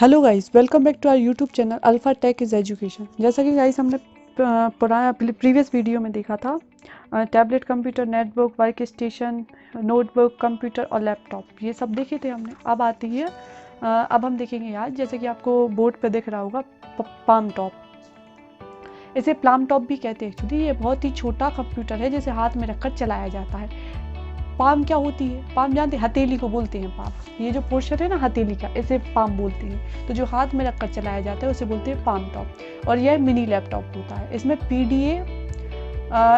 Hello guys, welcome back to our YouTube channel alpha tech is education. जैसा कि guys हमने पुराना previous video में देखा था, tablet computer, network, work station, notebook computer और लैपटॉप, ये सब देखे थे हमने। अब आती है अब हम देखेंगे आज, जैसे कि आपको बोर्ड पे दिख रहा होगा, पाम टॉप। इसे प्लाम टॉप भी कहते हैं। एक्चुअली ये बहुत ही छोटा कंप्यूटर है जिसे हाथ में रखकर चलाया जाता है। पाम क्या होती है? पाम जानते हैं, हथेली को बोलते हैं पाम। ये जो पोर्शन है ना हथेली का, इसे पाम बोलते हैं। तो जो हाथ में रखकर चलाया जाता है उसे बोलते हैं पाम टॉप। और यह मिनी लैपटॉप होता है। इसमें पीडीए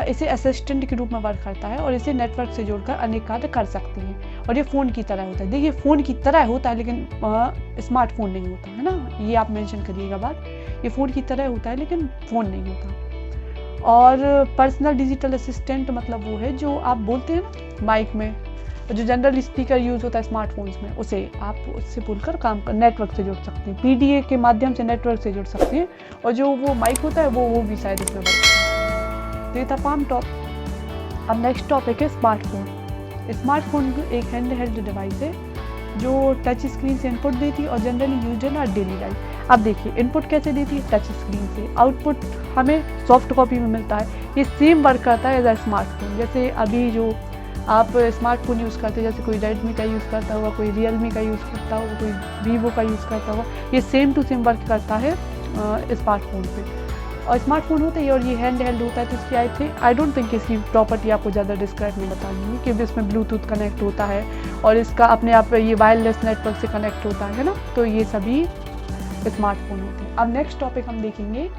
इसे असिस्टेंट के रूप में वर्क करता है और इसे नेटवर्क से जोड़कर अनेक कार्य कर सकते हैं। और ये फ़ोन की तरह होता है। देखिए, फ़ोन की तरह होता है लेकिन स्मार्टफोन नहीं होता है ना, ये आप मेंशन करिएगा बात। ये फ़ोन की तरह होता है लेकिन फ़ोन नहीं होता। और पर्सनल डिजिटल असिस्टेंट मतलब वो है जो आप बोलते हैं ना माइक में, जो जनरल स्पीकर यूज़ होता है स्मार्टफोन्स में, उसे आप उससे बोलकर काम कर नेटवर्क से जुड़ सकते हैं। पीडीए के माध्यम से नेटवर्क से जुड़ सकते हैं। और जो वो माइक होता है वो भी शायद इसमें वर्क करता है। तो ये था पाम टॉप। अब नेक्स्ट टॉपिक है स्मार्टफोन। स्मार्टफोन एक हैंड हेल्ड डिवाइस है जो टच स्क्रीन से इनपुट देती है और generally use in our daily life. अब देखिए, इनपुट कैसे देती है? टच स्क्रीन से। आउटपुट हमें सॉफ्ट कॉपी में मिलता है। ये सेम वर्क करता है एज अ स्मार्टफोन। जैसे अभी जो आप स्मार्टफोन यूज़ करते हैं, जैसे कोई रेडमी का यूज़ करता होगा, कोई रियलमी का यूज़ करता होगा, कोई वीवो का यूज़ करता होगा, ये सेम टू सेम वर्क करता है स्मार्टफोन पे। और स्मार्टफोन होता है और ये हैंड हेल्ड होता है। तो इसकी आई डोंट थिंक इसकी प्रॉपर्टी आपको ज़्यादा डिस्क्राइब नहीं बतानी है, क्योंकि इसमें ब्लूटूथ कनेक्ट होता है और इसका अपने आप ये वायरलेस नेटवर्क से कनेक्ट होता है ना। तो ये सभी स्मार्टफोन होते हैं। अब नेक्स्ट टॉपिक हम देखेंगे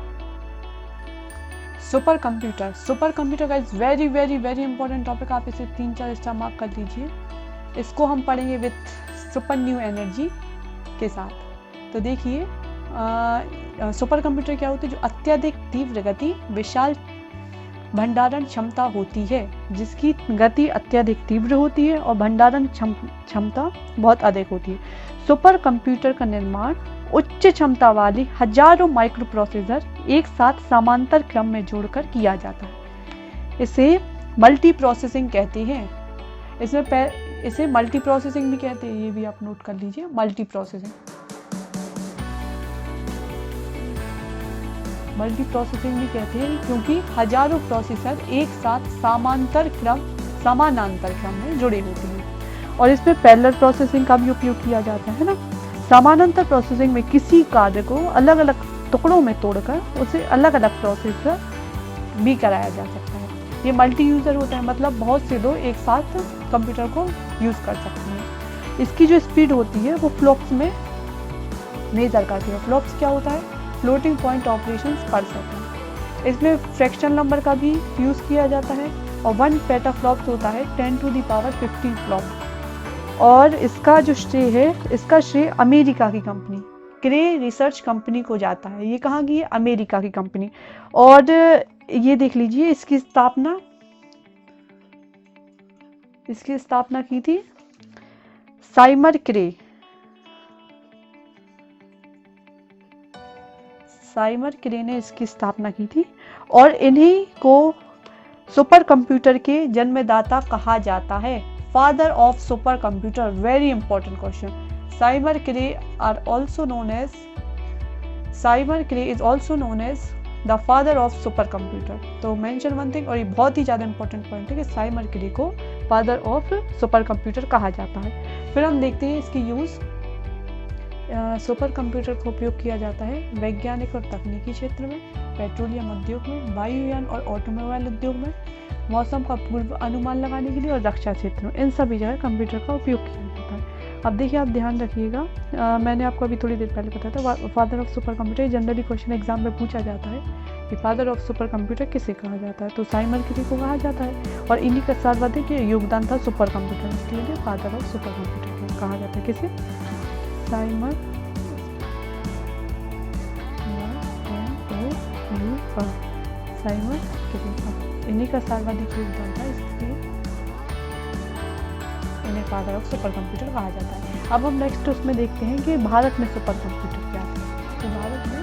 सुपर कंप्यूटर। सुपर कंप्यूटर का is very very very important topic. आप इसे 3-4 स्टार मार्क कर लीजिए। इसको हम पढ़ेंगे विथ सुपर न्यू एनर्जी के साथ। तो देखिए, सुपर कंप्यूटर क्या होती है? जो अत्यधिक तीव्र गति, विशाल भंडारण क्षमता होती है, जिसकी गति अत्यधिक तीव्र होती है और भंडारण क्षमता बहुत अधिक होती है। सुपर कंप्यूटर का निर्माण उच्च क्षमता वाली हजारों माइक्रो प्रोसेसर एक साथ समांतर क्रम में जोड़कर किया जाता है। इसे मल्टी प्रोसेसिंग कहते हैं। इसे मल्टी प्रोसेसिंग भी कहते हैं, ये भी आप नोट कर लीजिए, मल्टी प्रोसेसिंग। मल्टी प्रोसेसिंग भी कहते हैं क्योंकि हजारों प्रोसेसर एक साथ समानांतर क्रम में जुड़े होते हैं। और इसमें पैरेलल प्रोसेसिंग का भी उपयोग किया जाता है ना। समानांतर प्रोसेसिंग में किसी कार्य को अलग अलग टुकड़ों में तोड़कर उसे अलग अलग प्रोसेसर भी कराया जा सकता है। ये मल्टी यूज़र होता है, मतलब बहुत से लोग एक साथ कंप्यूटर को यूज़ कर सकते हैं। इसकी जो स्पीड होती है वो फ्लॉप्स में मेजर करती है। फ्लॉप्स क्या होता है? फ्लोटिंग पॉइंट ऑपरेशंस पर सेकंड। इसमें फ्रैक्शन नंबर का भी यूज़ किया जाता है और 1 पेटाफ्लॉप्स होता है 10⁻15 फ्लॉप। और इसका जो श्रेय है, इसका श्रेय अमेरिका की कंपनी क्रे रिसर्च कंपनी को जाता है। ये कहाँ की है? अमेरिका की कंपनी। और ये देख लीजिए, इसकी स्थापना की थी साइमर क्रे ने इसकी स्थापना की थी। और इन्हीं को सुपर कंप्यूटर के जन्मदाता कहा जाता है। Father of supercomputer, very important question. Seymour Cray is also known as the father of supercomputer. तो मेंशन वन थिंग, और ये बहुत ही ज़्यादा इंपॉर्टेंट पॉइंट है कि साइमर क्रे को फादर ऑफ सुपर कंप्यूटर कहा जाता है। फिर हम देखते हैं इसकी यूज़। सुपर कंप्यूटर का उपयोग किया जाता है वैज्ञानिक और तकनीकी क्षेत्र में, पेट्रोलियम उद्योग में, वायुयान और ऑटोमोबाइल उद्योग में, मौसम का पूर्व अनुमान लगाने के लिए और रक्षा क्षेत्र में। इन सभी जगह कंप्यूटर का उपयोग किया जाता है। अब देखिए, आप ध्यान रखिएगा, मैंने आपको अभी थोड़ी देर पहले बताया था father of super computer generally question exam में पूछा जाता है कि फादर ऑफ सुपर कंप्यूटर किसे कहा जाता है? तो साइमर क्रे को कहा जाता है। और इन्हीं का सर्वाधिक योगदान था सुपर कंप्यूटर में, इसलिए फादर ऑफ सुपर कंप्यूटर कहा जाता है। किसे? साइमर क्रे, इन्हीं का सर्वाधिक योगदान था, इसलिए इन्हें फादर ऑफ सुपर कंप्यूटर कहा जाता है। अब हम नेक्स्ट उसमें देखते हैं कि भारत में सुपर कंप्यूटर क्या है। तो भारत में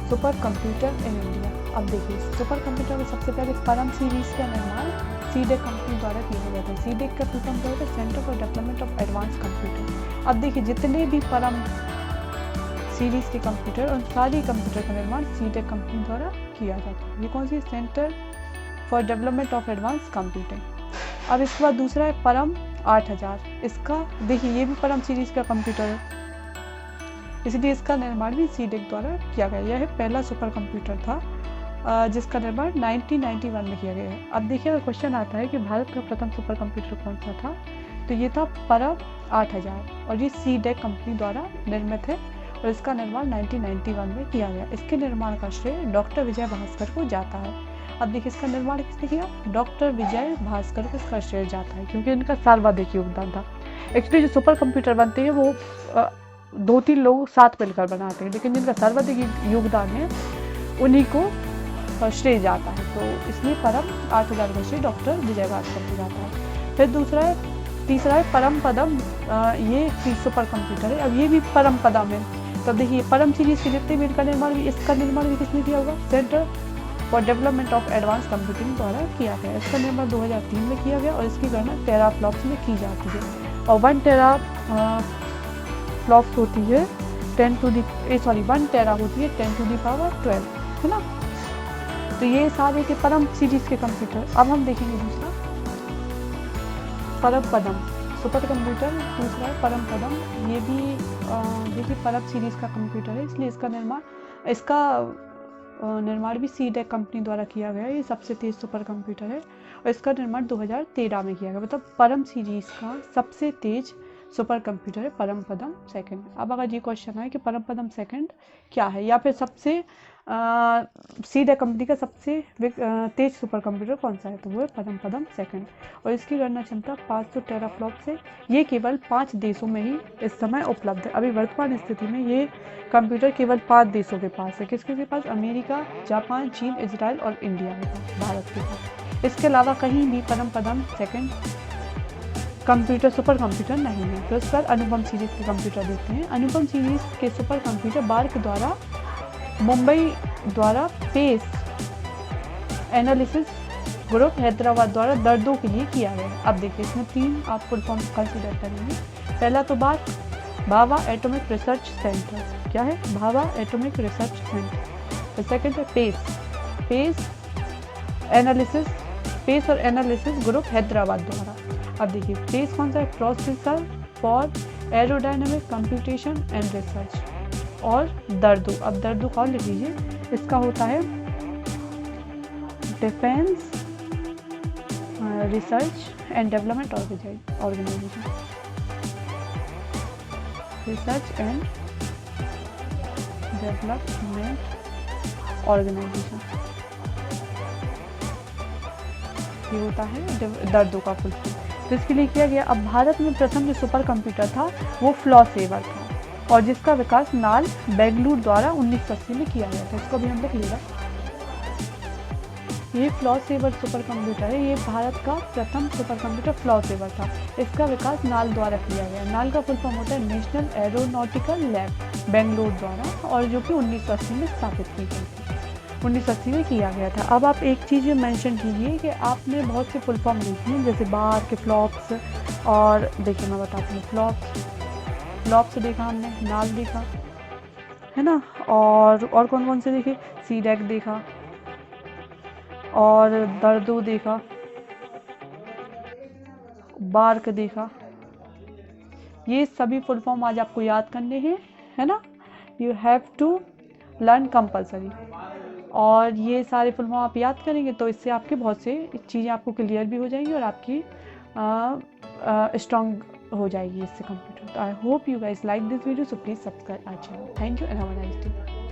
सुपर कंप्यूटर इन इंडिया, अब देखिए सुपर कंप्यूटर में सबसे पहले परम सीरीज का निर्माण सीडेक कंपनी द्वारा किया गया था। सीडेक का फुल फॉर्म क्या होता है? Centre for development of advance computer. अब देखिए जितने भी परम सीरीज के कंप्यूटर, उन सारी कंप्यूटर का निर्माण सीडेक कंपनी द्वारा किया जाता है। ये कौन सी? Centre for development of advance computing. अब इसके बाद दूसरा है परम 8000। इसका देखिए ये भी परम सीरीज का कंप्यूटर है, इसलिए इसका निर्माण भी सीडेक द्वारा किया गया। यह पहला सुपर कंप्यूटर था जिसका निर्माण 1991 में किया गया है। अब देखिए अगर क्वेश्चन आता है कि भारत का प्रथम सुपर कंप्यूटर कौन सा था, तो ये था परम 8000 और ये सीडेक कंपनी द्वारा निर्मित है और इसका निर्माण 1991 में किया गया। इसके निर्माण का श्रेय डॉक्टर विजय भास्कर को जाता है। अब देखिए इसका निर्माण किसने किया? डॉक्टर विजय भास्कर को इसका श्रेय जाता है क्योंकि इनका सर्वाधिक योगदान था। एक्चुअली जो सुपर कंप्यूटर बनते हैं वो 2-3 लोग साथ मिलकर बनाते हैं, लेकिन जिनका सर्वाधिक योगदान है उन्हीं को श्रेय जाता है, तो इसलिए परम 8000 का श्रेय डॉक्टर विजय भास्कर को जाता है। फिर तीसरा है परम पदम। ये सुपर कंप्यूटर है। अब ये भी परम पदम है। तो देखिए परम सीरीज के जितने भी इनका निर्माण भी, इसका निर्माण भी किसने किया होगा? Centre for development of advance computing द्वारा किया गया। इसका निर्माण 2003 में किया गया और इसकी गणना टेराफ्लॉप्स में की जाती है और 1 टेरा फ्लॉप्स होती है 1 टेरा होती है 10⁻12, है ना। तो ये सारे के परम सीरीज के कंप्यूटर। अब हम देखेंगे दूसरा परम पदम सुपर कंप्यूटर। दूसरा है परम पदम। ये भी देखिए परम सीरीज का कंप्यूटर है, इसलिए इसका निर्माण भी सीडेक कंपनी द्वारा किया गया है। ये सबसे तेज सुपर कंप्यूटर है और इसका निर्माण 2013 में किया गया। मतलब परम सीरीज का सबसे तेज सुपर कंप्यूटर है परम पदम सेकंड। अब अगर ये क्वेश्चन है कि परम पदम सेकंड क्या है या फिर सबसे सीडेक कंपनी का सबसे तेज सुपर कंप्यूटर कौन सा है, तो वो है परम पदम सेकंड और इसकी गणना क्षमता 500 टेराफ्लॉप्स है। ये केवल 5 देशों में ही इस समय उपलब्ध है। अभी वर्तमान स्थिति में ये कंप्यूटर केवल 5 देशों के पास है। किसके पास? अमेरिका, जापान, चीन, इजराइल और इंडिया के पास, भारत के पास। इसके अलावा कहीं भी परम पदम सेकंड कंप्यूटर सुपर कंप्यूटर नहीं है। तो इस पर अनुपम सीरीज के कंप्यूटर देखते हैं। अनुपम सीरीज के सुपर कंप्यूटर बार्क द्वारा मुंबई द्वारा पेस एनालिसिस ग्रुप हैदराबाद द्वारा दर्दों के लिए किया गया। अब देखिए इसमें 3 आप फुल फॉर्म कंसिडर करेंगे। पहला तो बात भाभा एटॉमिक रिसर्च सेंटर। क्या है? Bhabha atomic research centre. तो सेकंड है पेस और एनालिसिस ग्रुप हैदराबाद द्वारा। अब देखिए पेस कौन सा है? Processor for aerodynamic computation and research. और दर्दू, अब दर्दू कौन लिख लीजिए, इसका होता है defence research and development organisation. Research and development organisation, ये होता है दर्दों का फुल फॉर्म। तो इसके लिए किया गया। अब भारत में प्रथम जो सुपर कंप्यूटर था वो फ्लॉ सेवर था और जिसका विकास नाल बेंगलुरु द्वारा 1980 में किया गया था। इसको भी हम लोग लेगा। ये फ्लॉ सेवर सुपर कंप्यूटर है। ये भारत का प्रथम सुपर कंप्यूटर फ्लॉ सेवर था। इसका विकास नाल द्वारा किया गया। नाल का फुल फॉर्म होता है नेशनल एरोनॉटिकल लैब बेंगलुरु द्वारा और जो कि 1980 में स्थापित की गई थी। 1980 में किया गया था। अब आप एक चीज़ मेंशन कीजिए कि आपने बहुत से फुल फॉर्म देखी हैं जैसे बार के फ्लॉप्स, और देखिए मैं बताती हूँ फ्लॉप्स देखा हमने, नाल देखा है ना, और कौन कौन से देखे? सीडेक देखा और दर्दो देखा, बार्क देखा। ये सभी फुल फॉर्म आज आपको याद करने हैं, है ना। You have to learn compulsory. और ये सारे फुल फॉर्म आप याद करेंगे तो इससे आपके बहुत से चीज़ें आपको क्लियर भी हो जाएंगी और आपकी स्ट्रॉन्ग हो जाएगी इससे कंप्यूटर। तो I hope you guys like this video, so please subscribe our channel. Thank you and have a nice day.